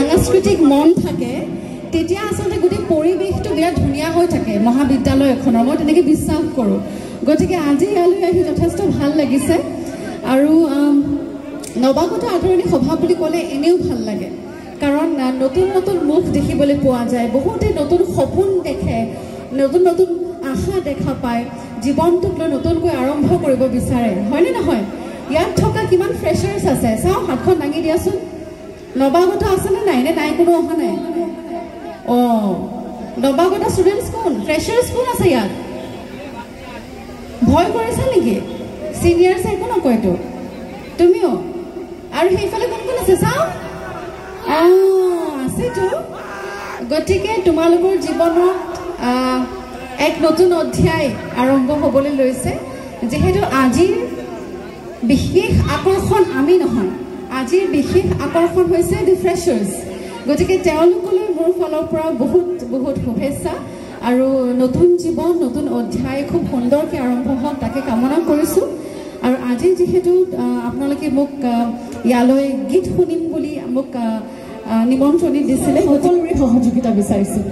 সাংস্কৃতিক মন থাকে তেতিয়া আসলে গোটেই পৰিৱেশটো বিৰাট ধুনীয়া হৈ থাকে মহাবিদ্যালয় এখনৰ মই তেনেকৈ বিশ্বাস কৰোঁ গতিকে আজি ইয়ালৈ আহি যথেষ্ট ভাল লাগিছে আৰু নৱাগত আদৰণি সভা বুলি ক'লে এনেও ভাল লাগে কাৰণ নতুন নতুন মুখ দেখিবলৈ পোৱা যায় বহুতে নতুন সপোন দেখে নতুন নতুন আশা দেখা পায় জীৱনটোক লৈ নতুনকৈ আৰম্ভ কৰিব বিচাৰে হয়নে নহয় ইয়াত থকা কিমান ফ্ৰেছাৰ্ছ আছে চাওঁ হাতখন দাঙি দিয়াচোন নৱাগত আছেনে নাই নে নাই কোনো অহা নাই অঁ নৱাগত ষ্টুডেণ্টছ কোন ফ্ৰেছাৰ্ছ কোন আছে ইয়াত ভয় কৰিছা নেকি চিনিয়ৰ্ছে একো নকয়তো তুমিও আৰু সেইফালে কোন কোন আছে চাওঁ আছেতো গতিকে তোমালোকৰ জীৱনত এক নতুন অধ্যায় আৰম্ভ হ'বলৈ লৈছে যিহেতু আজিৰ বিশেষ আকৰ্ষণ আমি নহয় আজিৰ বিশেষ আকৰ্ষণ হৈছে দি ফ্ৰেছাৰ্ছ গতিকে তেওঁলোকলৈ মোৰ ফালৰ পৰা বহুত বহুত শুভেচ্ছা আৰু নতুন জীৱন নতুন অধ্যায় খুব সুন্দৰকৈ আৰম্ভ হওক তাকে কামনা কৰিছোঁ আৰু আজি যিহেতু আপোনালোকে মোক ইয়ালৈ গীত শুনিম বুলি মোক নিমন্ত্ৰণি দিছিলে সকলোৰে সহযোগিতা বিচাৰিছোঁ